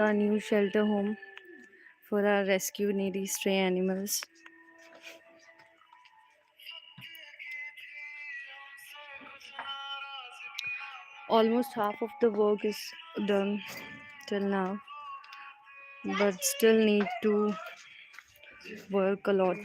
our new shelter home for our rescued needy stray animals. Almost half of the work is done till now, but still need to work a lot.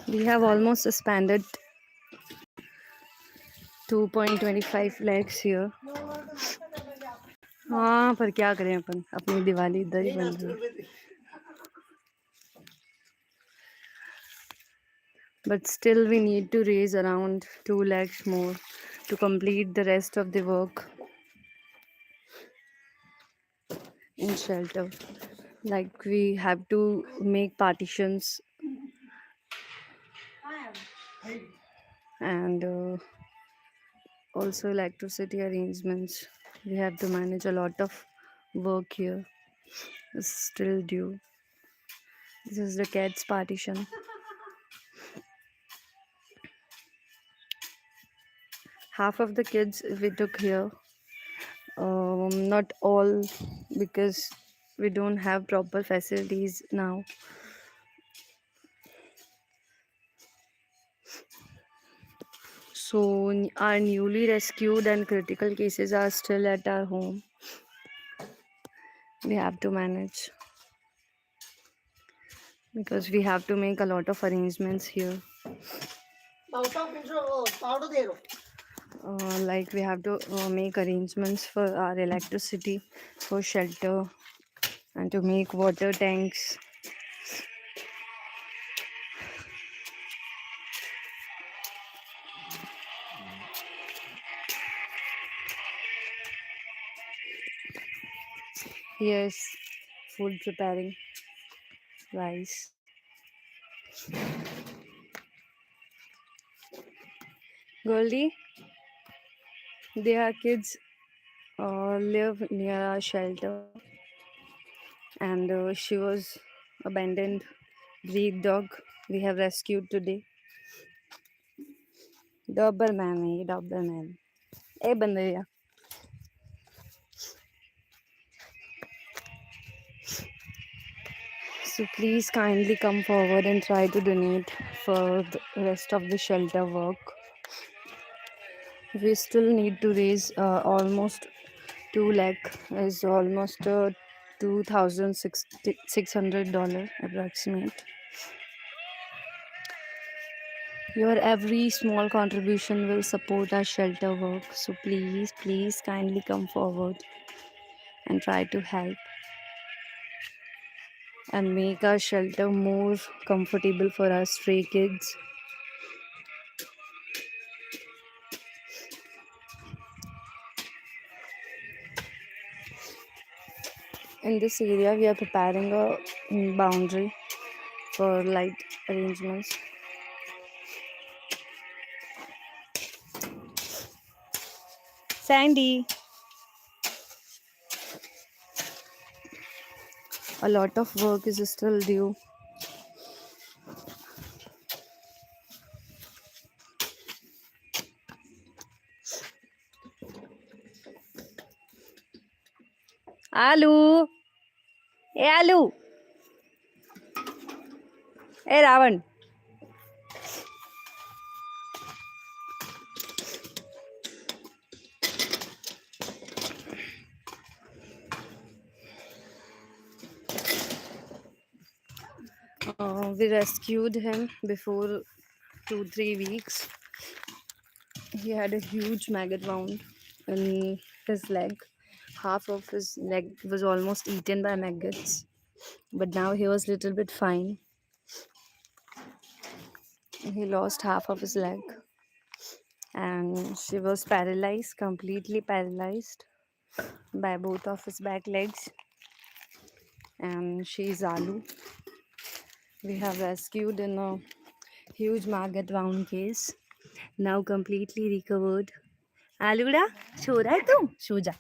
We have almost expanded 2.25 lakhs here. हाँ पर क्या करें अपन अपनी दिवाली इधर ही बन रही है. But still we need to raise around 2 lakhs more to complete the rest of the work in shelter. Like we have to make partitions and also electricity arrangements. We have to manage a lot of work here. It's still due. This is the cat's partition. Half of the kids we took here, not all, because we don't have proper facilities now. So our newly rescued and critical cases are still at our home. We have to manage because we have to make a lot of arrangements here. Like we have to make arrangements for our electricity, for shelter, and to make water tanks. Yes, food preparing, rice. Goldie, their kids live near our shelter, and she was abandoned breed dog we have rescued today. Doberman है ये Doberman. A बंदरिया. So please kindly come forward and try to donate for the rest of the shelter work. We still need to raise almost 2 lakh is almost $2,600 approximate. Your every small contribution will support our shelter work. So please kindly come forward and try to help and make our shelter more comfortable for our stray kids. In this area, we are preparing a boundary for light arrangements. Sandy, a lot of work is still due. Alu, hey Alu, hey Ravan. We rescued him before 2-3 weeks. He had a huge maggot wound in his leg. Half of his leg was almost eaten by maggots, but now he was a little bit fine. He lost half of his leg and she was paralyzed, completely paralyzed by both of his back legs. And she is Alu. We have rescued in a huge maggot wound case, now completely recovered. Aluda, सो रहा है तू? सो जा.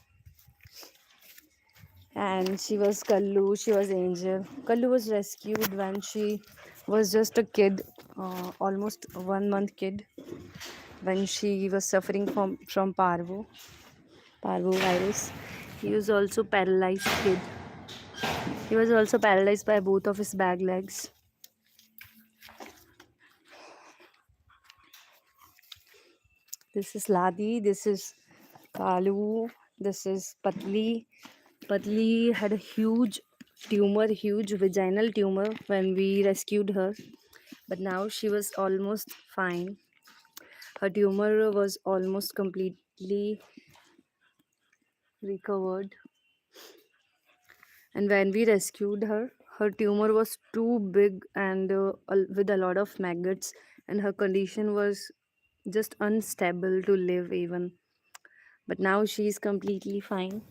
And she was Kallu, she was Angel. Kallu was rescued when she was just a kid, almost 1 month kid, when she was suffering from parvo virus. He was also paralyzed kid. He was also paralyzed by both of his back legs. This is Ladi, this is Kalu, this is Patli. Patli had a huge tumor, huge vaginal tumor when we rescued her, but now she was almost fine. Her tumor was almost completely recovered, and when we rescued her, her tumor was too big and with a lot of maggots, and her condition was just unstable to live even. But now she is completely fine.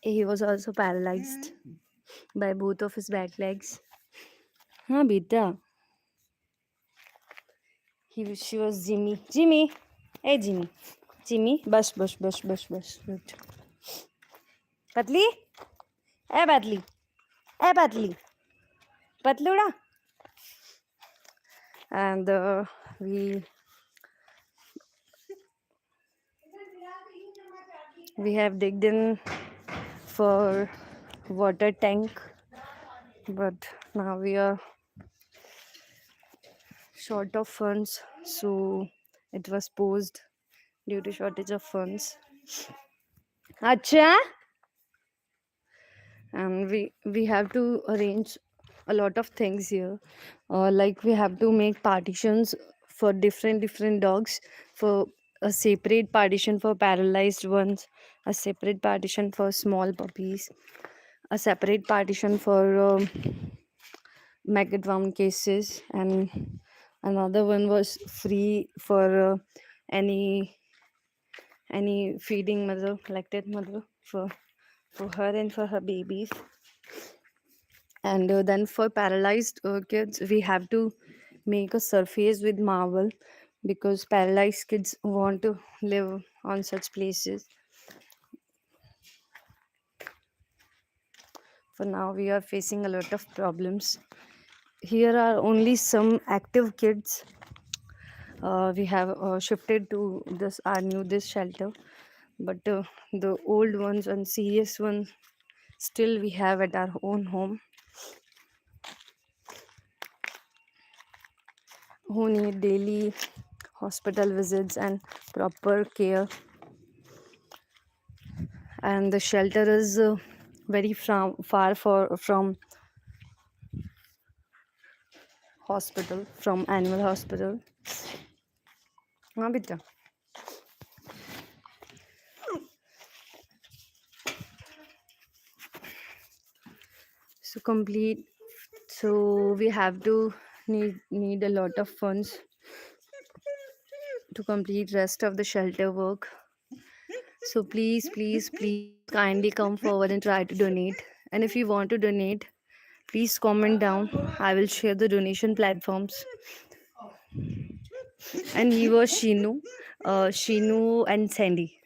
He was also paralyzed by both of his back legs. हाँ बेटा. She was Jimmy. Jimmy! Hey Jimmy. Jimmy, bus. Wait. Patli? Hey Patli. Hey Patli. Patluda. And we we have digged in for water tank, but now we are short of funds, so it was posed due to shortage of funds. Acha. And we have to arrange a lot of things here, like we have to make partitions for different dogs, for a separate partition for paralyzed ones, a separate partition for small puppies, a separate partition for maggot wound cases, and another one was free for any feeding mother, lactate mother, for her and for her babies. And then for paralyzed kids, we have to make a surface with marble, because paralyzed kids want to live on such places. For now, we are facing a lot of problems. Here are only some active kids. We have shifted to this shelter, but the old ones and serious ones still we have at our own home, who need daily hospital visits and proper care. And the shelter is very far from hospital, from animal hospital. हाँ बेटा. So we have to need a lot of funds to complete rest of the shelter work. So please kindly come forward and try to donate. And if you want to donate, please comment down. I will share the donation platforms. And he was Shinu and Sandy.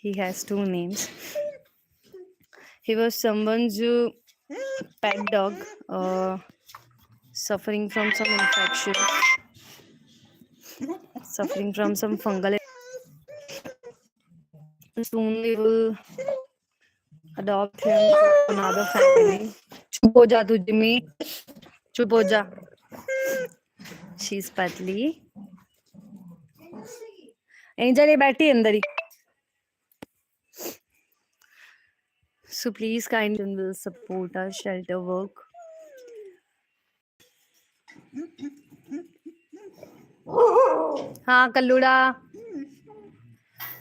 He has two names. He was someone's pet dog, suffering from some infection, suffering from some fungal. Soon we will adopt him to another family. चुप हो जा तू Jimmy. चुप हो जा. She's Patli. Angel ये बैठी अंदर ही. So please kindly will support our shelter work. हाँ कल्लूड़ा.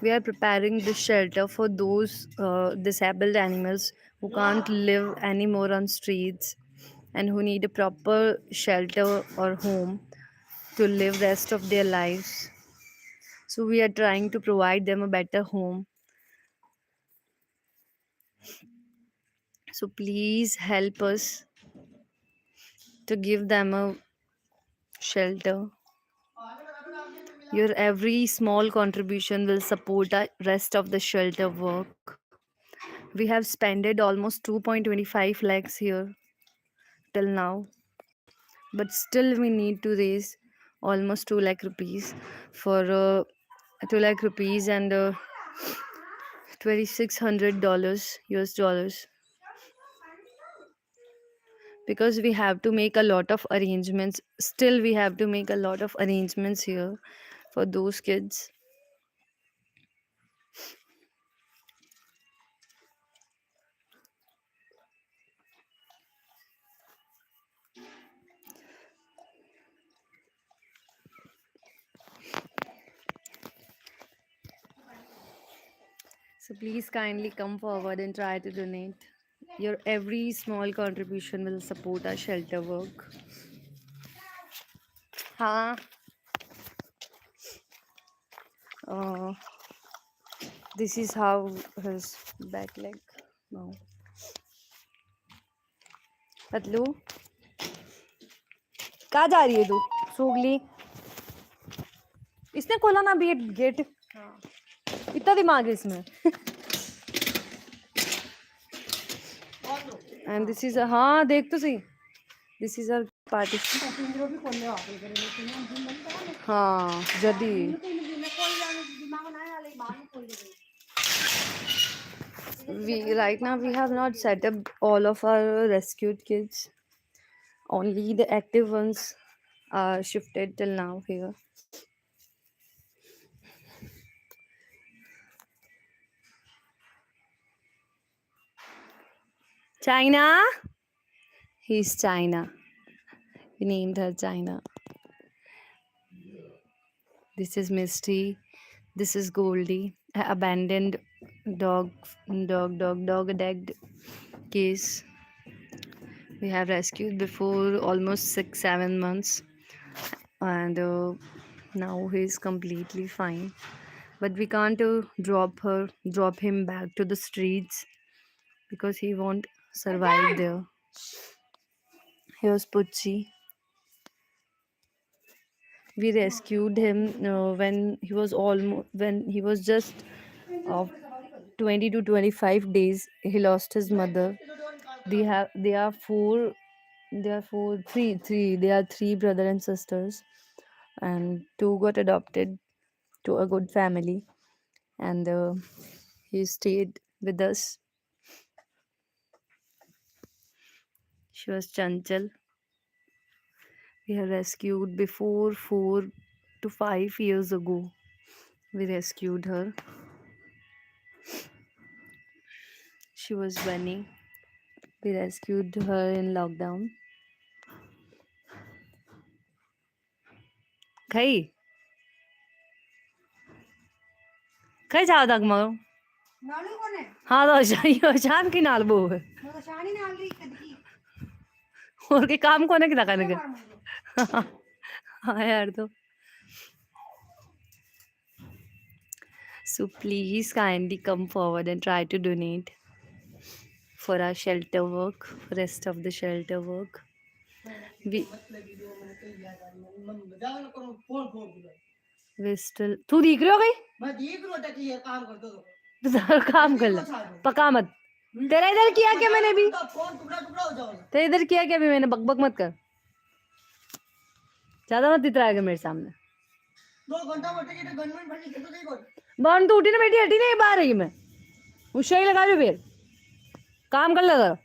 We are preparing this shelter for those disabled animals who can't live anymore on streets and who need a proper shelter or home to live rest of their lives. So we are trying to provide them a better home. So please help us to give them a shelter. Your every small contribution will support the rest of the shelter work. We have spent almost 2.25 lakhs here till now, but still we need to raise almost 2 lakh rupees for 2 lakh rupees and $2,600 US dollars, because we have to make a lot of arrangements. Still, we have to make a lot of arrangements here for those kids. So please kindly come forward and try to donate. Your every small contribution will support our shelter work. हाँ uh, this is how his back leg now. Patlu कहाँ जा रही है तू? सोगली इसने खोला ना भी गेट. इतना दिमाग है इसमें. एंड दिस इज हाँ देख तो सही. This is our party. हाँ जदी we right now we have not set up all of our rescued kids. Only the active ones are shifted till now here. China. He's China. We named her China. This is Misty. This is Goldie. A abandoned dog, dog dead case. We have rescued before almost 6-7 months, and now he's completely fine. But we can't drop him back to the streets because he won't survive there. Here's Pucci. We rescued him when he was just uh, 20 to 25 days. He lost his mother. They are four. They are four, three. They are three brother and sisters, and two got adopted to a good family, and he stayed with us. She was Chanchal. We have rescued before 4 to 5 years ago. We rescued her. She was Bunny. We rescued her in lockdown. Khai? Khai जाओ तक मरो? हाँ तो शान की नाल बो है. और के काम कोने कितना करने के? हाँ यार तो. So please kindly come forward and try to donate for our shelter work, for rest of the shelter work. We still. तू देख रहे हो गई? मैं देख रहा था कि ये काम कर दो. तो काम कर ले. पका मत. तेरा इधर किया क्या मैंने भी? फोन टुकड़ा टुकड़ा हो जाओ. तेरा इधर किया क्या भी मैंने? बकबक मत कर. ज्यादा मत इतराएगा मेरे सामने. 2 घंटा बैठे कि गनमैन भर के तो नहीं कर. बॉन तो उठी ना बेटी, हटी नहीं बाहर रही मैं. उशाई लगा रही फिर. काम कर लगा.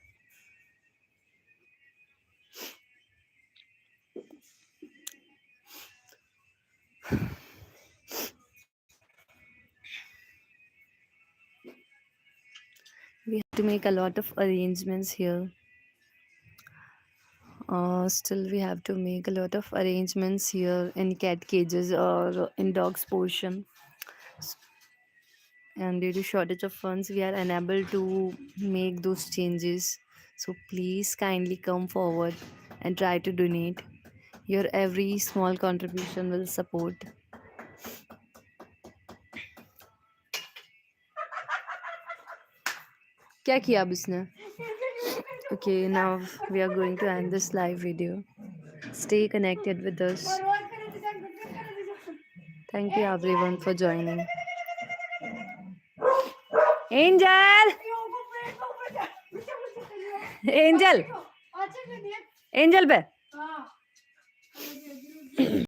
We have to make a lot of arrangements here. Still, we have to make a lot of arrangements here in cat cages or in dogs portion. And due to shortage of funds, we are unable to make those changes. So please kindly come forward and try to donate. Your every small contribution will support. क्या किया अब इसने? Okay, now we are going to end this live video. Stay connected with us. Thank you everyone for joining. Angel! Angel! Angel पे